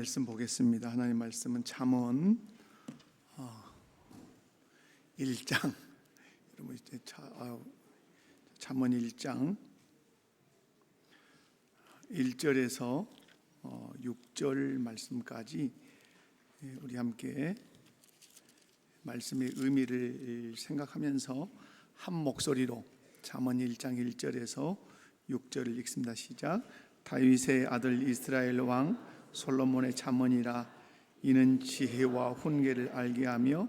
말씀 보겠습니다. 하나님 말씀은 잠언 1장. 여러분 이제 잠언 1장 1절에서 6절 말씀까지 우리 함께 말씀의 의미를 생각하면서 한 목소리로 잠언 1장 1절에서 6절을 읽습니다. 시작. 다윗의 아들 이스라엘 왕 솔로몬의 잠언이라. 이는 지혜와 훈계를 알게 하며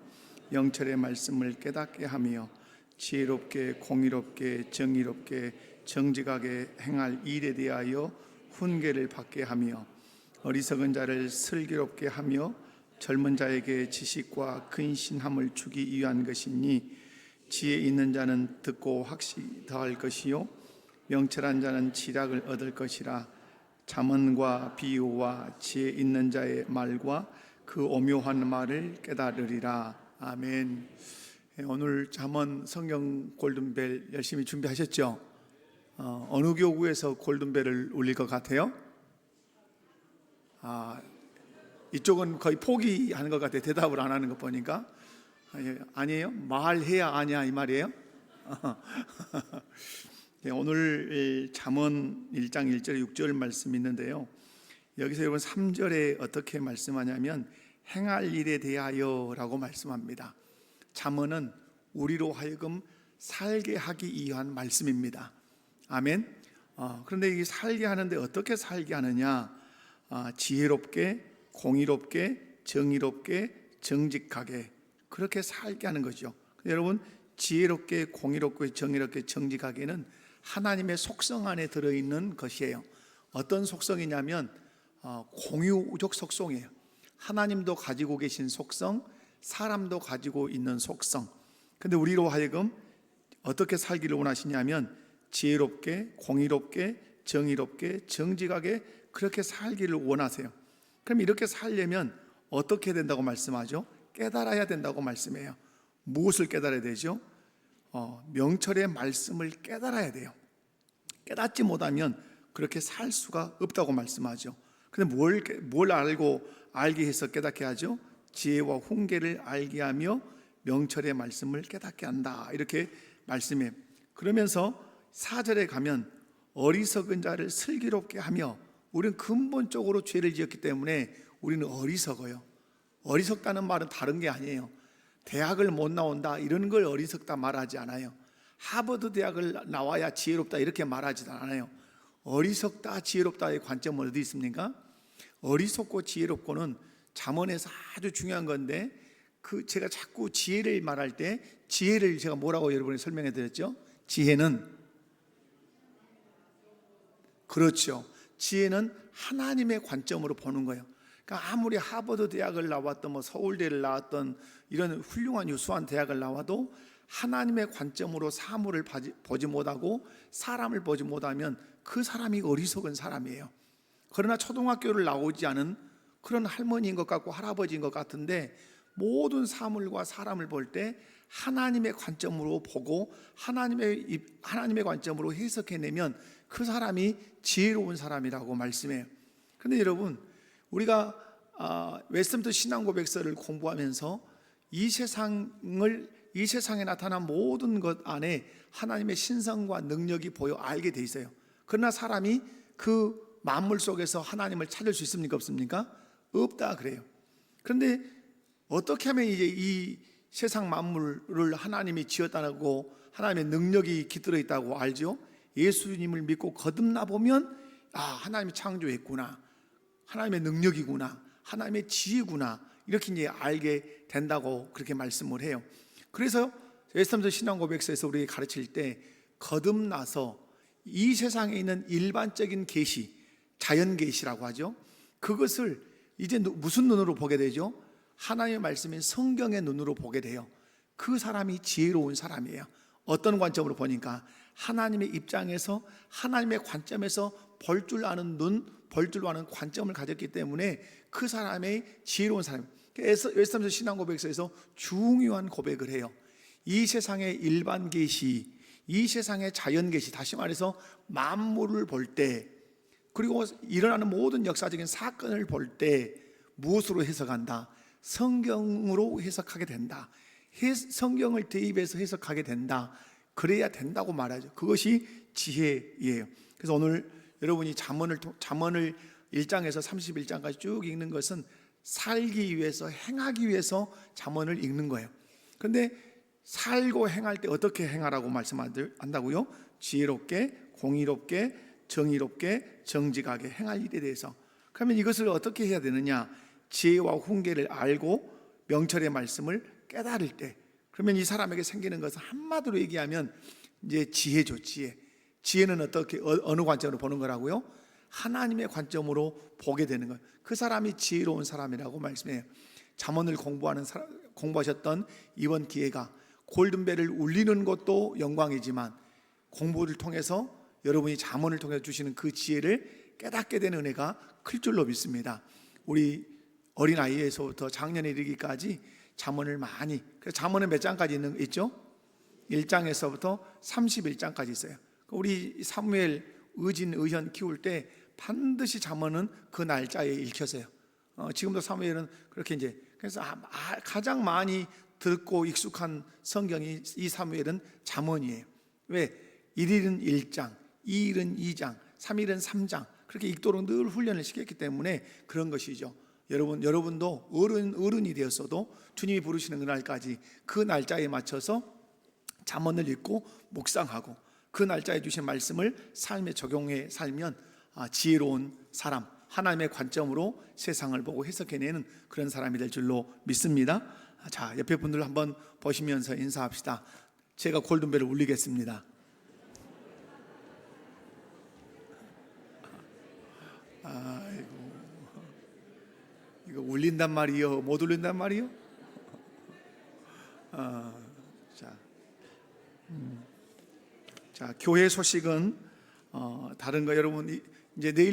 영철의 말씀을 깨닫게 하며 지혜롭게 공의롭게 정의롭게 정직하게 행할 일에 대하여 훈계를 받게 하며 어리석은 자를 슬기롭게 하며 젊은 자에게 지식과 근신함을 주기 위한 것이니, 지혜 있는 자는 듣고 확실히 더할 것이요 명철한 자는 지략을 얻을 것이라. 잠언과 비유와 지혜 있는 자의 말과 그 오묘한 말을 깨달으리라. 아멘. 오늘 잠언 성경 골든벨 열심히 준비하셨죠? 어느 교구에서 골든벨을 울릴 것 같아요? 이쪽은 거의 포기하는 것 같아요. 대답을 안 하는 거 보니까. 아니에요? 말해야 아냐 이 말이에요? 오늘 잠언 1장 1절 6절 말씀이 있는데요, 여기서 여러분 3절에 어떻게 말씀하냐면 행할 일에 대하여 라고 말씀합니다. 잠언은 우리로 하여금 살게 하기 위한 말씀입니다. 아멘. 그런데 이 살게 하는데 어떻게 살게 하느냐? 지혜롭게 공의롭게 정의롭게 정직하게, 그렇게 살게 하는 거죠. 여러분, 지혜롭게 공의롭게 정의롭게 정직하게는 하나님의 속성 안에 들어있는 것이에요. 어떤 속성이냐면 공유적 속성이에요. 하나님도 가지고 계신 속성, 사람도 가지고 있는 속성. 근데 우리로 하여금 어떻게 살기를 원하시냐면 지혜롭게 공의롭게 정의롭게 정직하게 그렇게 살기를 원하세요. 그럼 이렇게 살려면 어떻게 된다고 말씀하죠? 깨달아야 된다고 말씀해요. 무엇을 깨달아야 되죠? 명철의 말씀을 깨달아야 돼요. 깨닫지 못하면 그렇게 살 수가 없다고 말씀하죠. 근데 뭘 알게 해서 깨닫게 하죠? 지혜와 훈계를 알게 하며 명철의 말씀을 깨닫게 한다, 이렇게 말씀해요. 그러면서 4절에 가면 어리석은 자를 슬기롭게 하며, 우리는 근본적으로 죄를 지었기 때문에 우리는 어리석어요. 어리석다는 말은 다른 게 아니에요. 대학을 못 나온다 이런 걸 어리석다 말하지 않아요. 하버드 대학을 나와야 지혜롭다 이렇게 말하지 않아요. 어리석다 지혜롭다의 관점은 어디 있습니까? 어리석고 지혜롭고는 잠언에서 아주 중요한 건데, 제가 자꾸 지혜를 말할 때 지혜를 제가 뭐라고 여러분이 설명해 드렸죠? 지혜는, 그렇죠, 지혜는 하나님의 관점으로 보는 거예요. 그러니까 아무리 하버드 대학을 나왔던 서울대를 나왔던 이런 훌륭한 유수한 대학을 나와도 하나님의 관점으로 사물을 보지 못하고 사람을 보지 못하면 그 사람이 어리석은 사람이에요. 그러나 초등학교를 나오지 않은 그런 할머니인 것 같고 할아버지인 것 같은데, 모든 사물과 사람을 볼 때 하나님의 관점으로 보고 하나님의 관점으로 해석해내면 그 사람이 지혜로운 사람이라고 말씀해요. 그런데 여러분, 우리가 웨스트민스터 신앙고백서를 공부하면서 이 세상에 나타난 모든 것 안에 하나님의 신성과 능력이 보여 알게 돼 있어요. 그러나 사람이 그 만물 속에서 하나님을 찾을 수 있습니까? 없습니까? 없다 그래요. 그런데 어떻게 하면 이제 이 세상 만물을 하나님이 지었다고 하나님의 능력이 깃들어 있다고 알죠? 예수님을 믿고 거듭나 보면 하나님이 창조했구나, 하나님의 능력이구나, 하나님의 지혜구나, 이렇게 이제 알게 된다고 그렇게 말씀을 해요. 그래서 웨스트민스터 신앙고백서에서 우리에게 가르칠 때 거듭나서 이 세상에 있는 일반적인 계시, 자연 계시라고 하죠. 그것을 이제 무슨 눈으로 보게 되죠? 하나님의 말씀인 성경의 눈으로 보게 돼요. 그 사람이 지혜로운 사람이에요. 어떤 관점으로 보니까 하나님의 입장에서 하나님의 관점에서 볼 줄 아는 눈, 볼 줄 아는 관점을 가졌기 때문에 그 사람의 지혜로운 사람. 그래서 웨스트민스터 신앙고백서에서 중요한 고백을 해요. 이 세상의 일반 계시, 이 세상의 자연 계시, 다시 말해서 만물을 볼 때 그리고 일어나는 모든 역사적인 사건을 볼 때 무엇으로 해석한다? 성경으로 해석하게 된다. 성경을 대입해서 해석하게 된다. 그래야 된다고 말하죠. 그것이 지혜예요. 그래서 오늘 여러분이 잠언을 1장에서 31장까지 쭉 읽는 것은 살기 위해서, 행하기 위해서 잠언을 읽는 거예요. 그런데 살고 행할 때 어떻게 행하라고 말씀한다고요? 지혜롭게, 공의롭게, 정의롭게, 정직하게 행할 일에 대해서. 그러면 이것을 어떻게 해야 되느냐? 지혜와 훈계를 알고 명철의 말씀을 깨달을 때, 그러면 이 사람에게 생기는 것은 한마디로 얘기하면 이제 지혜죠. 지혜는 어떻게, 어느 관점으로 보는 거라고요? 하나님의 관점으로 보게 되는 거예요. 그 사람이 지혜로운 사람이라고 말씀해요. 잠언을 공부하셨던 이번 기회가 골든벨을 울리는 것도 영광이지만 공부를 통해서 여러분이 잠언을 통해서 주시는 그 지혜를 깨닫게 되는 은혜가 클 줄로 믿습니다. 우리 어린아이에서부터 장년에 이르기까지 잠언을 많이, 그래서 잠언은 몇 장까지 있죠? 1장에서부터 31장까지 있어요. 우리 사무엘, 의현 키울 때 반드시 잠언은 그 날짜에 읽혀서요. 지금도 사무엘은 그렇게 이제, 그래서 가장 많이 듣고 익숙한 성경이 이 사무엘은 잠언이에요. 왜? 1일은 1장, 2일은 2장, 3일은 3장 그렇게 읽도록 늘 훈련을 시켰기 때문에 그런 것이죠. 여러분도 어른이 되었어도 주님이 부르시는 그날까지 그 날짜에 맞춰서 잠언을 읽고 묵상하고 그 날짜에 주신 말씀을 삶에 적용해 살면 지혜로운 사람, 하나님의 관점으로 세상을 보고 해석해내는 그런 사람이 될 줄로 믿습니다. 자, 옆에 분들 한번 보시면서 인사합시다. 제가 골든벨을 울리겠습니다. 아이고, 이거 울린단 말이요? 못 울린단 말이요? 자, 교회 소식은 다른 거 여러분 이제 내일